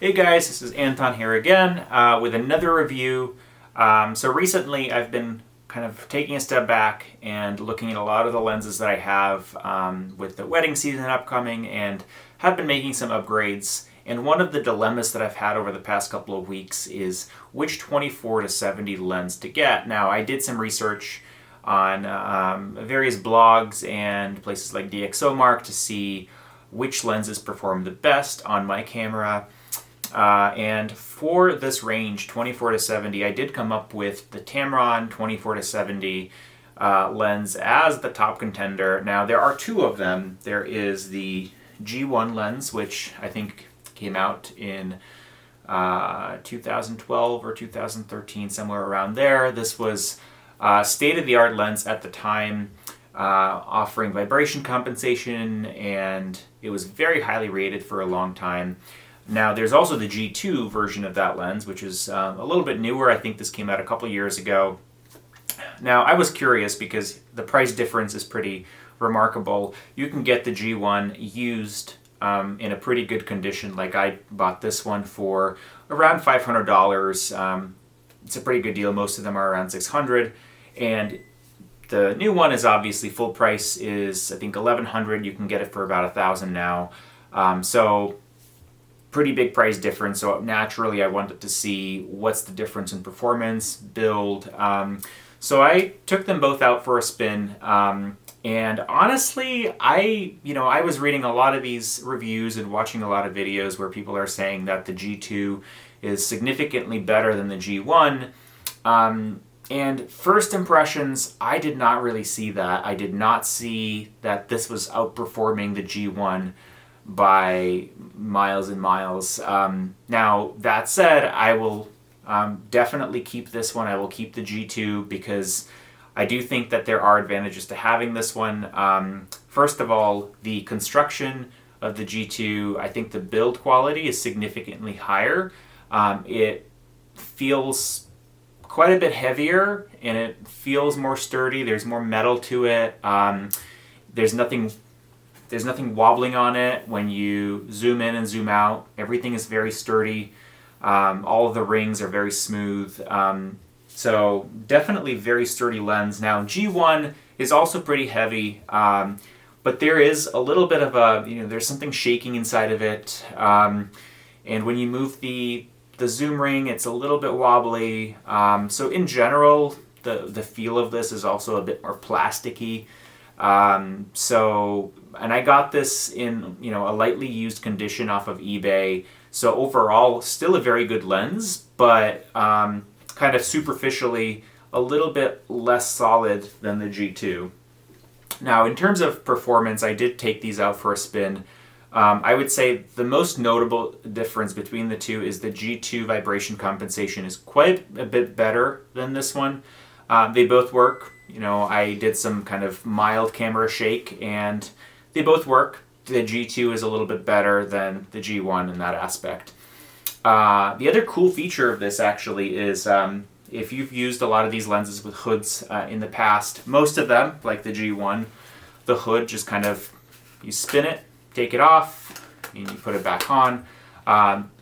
Hey guys, this is Anton here again with another review. So recently I've been kind of taking a step back and looking at a lot of the lenses that I have with the wedding season upcoming, and have been making some upgrades. And one of the dilemmas that I've had over the past couple of weeks is which 24 to 70 lens to get. Now, I did some research on various blogs and places like DxOMark to see which lenses perform the best on my camera. And for this range, 24 to 70, I did come up with the Tamron 24 to 70 lens as the top contender. Now, there are two of them. There is the G1 lens, which I think came out in 2012 or 2013, somewhere around there. This was state-of-the-art lens at the time, offering vibration compensation, and it was very highly rated for a long time. Now, there's also the G2 version of that lens, which is a little bit newer. I think this came out a couple years ago. Now, I was curious because the price difference is pretty remarkable. You can get the G1 used in a pretty good condition. Like, I bought this one for around $500. It's a pretty good deal. Most of them are around $600. And the new one is obviously full price, is I think $1,100. You can get it for about $1,000 now. So pretty big price difference. So naturally I wanted to see what's the difference in performance, build. So I took them both out for a spin. And honestly, I was reading a lot of these reviews and watching a lot of videos where people are saying that the G2 is significantly better than the G1. And first impressions, I did not really see that. I did not see that this was outperforming the G1 by miles and miles. Now, that said, I will definitely keep this one. I will keep the G2 because I do think that there are advantages to having this one. First of all, the construction of the G2, I think the build quality is significantly higher. It feels quite a bit heavier and it feels more sturdy. There's more metal to it. There's nothing wobbling on it when you zoom in and zoom out. Everything is very sturdy. All of the rings are very smooth. So definitely very sturdy lens. Now, G1 is also pretty heavy, but there is a little bit of there's something shaking inside of it. And when you move the zoom ring, it's a little bit wobbly. So in general, the feel of this is also a bit more plasticky. And I got this in, a lightly used condition off of eBay. So overall, still a very good lens, but kind of superficially a little bit less solid than the G2. Now, in terms of performance, I did take these out for a spin. I would say the most notable difference between the two is the G2 vibration compensation is quite a bit better than this one. They both work. I did some kind of mild camera shake and they both work. The G2 is a little bit better than the G1 in that aspect. The other cool feature of this actually is if you've used a lot of these lenses with hoods in the past, most of them, like the G1, the hood just kind of, you spin it, take it off, and you put it back on.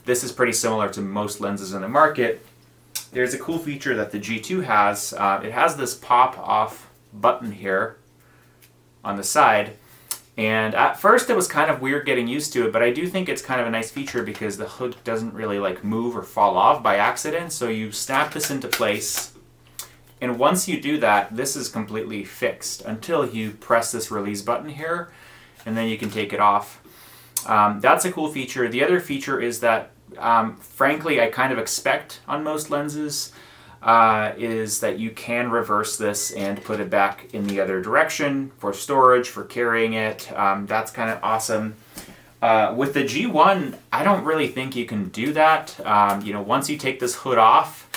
This is pretty similar to most lenses in the market. There's a cool feature that the G2 has. It has this pop-off button here on the side. And at first it was kind of weird getting used to it, but I do think it's kind of a nice feature because the hood doesn't really move or fall off by accident. So you snap this into place, and once you do that, this is completely fixed until you press this release button here, and then you can take it off. That's a cool feature. The other feature is that, frankly, I kind of expect on most lenses, is that you can reverse this and put it back in the other direction for storage, for carrying it. That's kind of awesome. With the G1, I don't really think you can do that. Once you take this hood off,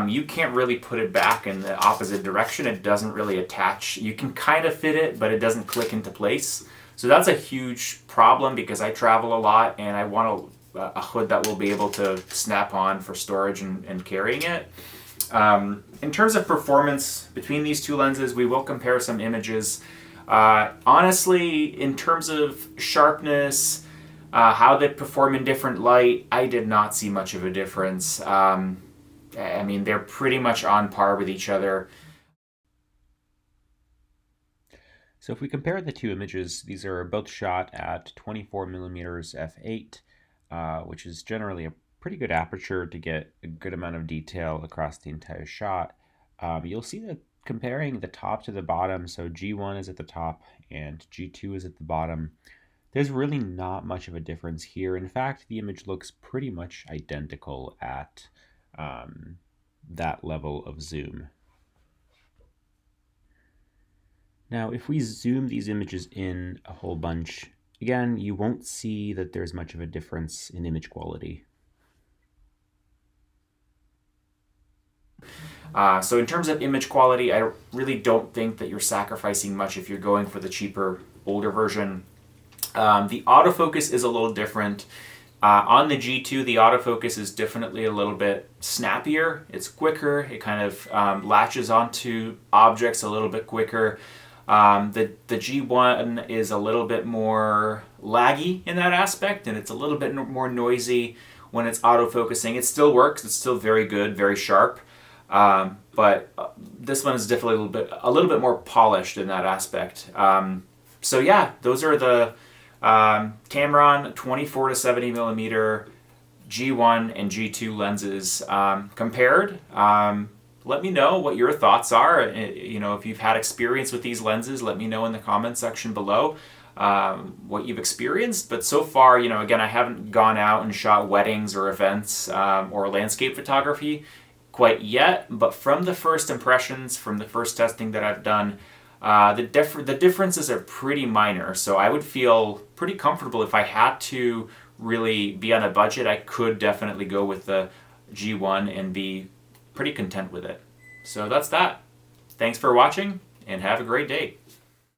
you can't really put it back in the opposite direction. It doesn't really attach. You can kind of fit it, but it doesn't click into place. So that's a huge problem because I travel a lot and I want a hood that will be able to snap on for storage and carrying it. In terms of performance between these two lenses, we will compare some images. Honestly, in terms of sharpness, How they perform in different light, I did not see much of a difference. I mean, they're pretty much on par with each other. So if we compare the two images, these are both shot at 24 millimeters f8, which is generally a pretty good aperture to get a good amount of detail across the entire shot. You'll see that comparing the top to the bottom, so G1 is at the top and G2 is at the bottom, there's really not much of a difference here. In fact, the image looks pretty much identical at that level of zoom. Now, if we zoom these images in a whole bunch, again, you won't see that there's much of a difference in image quality. So in terms of image quality, I really don't think that you're sacrificing much if you're going for the cheaper, older version. The autofocus is a little different. On the G2, the autofocus is definitely a little bit snappier. It's quicker. It kind of latches onto objects a little bit quicker. The G1 is a little bit more laggy in that aspect, and it's a little bit more noisy when it's autofocusing. It still works. It's still very good, very sharp. But this one is definitely a little bit more polished in that aspect. So yeah, those are the Tamron 24 to 70 millimeter G1 and G2 lenses compared. Let me know what your thoughts are. You know, if you've had experience with these lenses, let me know in the comments section below what you've experienced. But so far, you know, again, I haven't gone out and shot weddings or events or landscape photography quite yet. But from the first impressions, from the first testing that I've done, the differences are pretty minor. So I would feel pretty comfortable if I had to really be on a budget. I could definitely go with the G1 and be pretty content with it. So that's that. Thanks for watching and have a great day.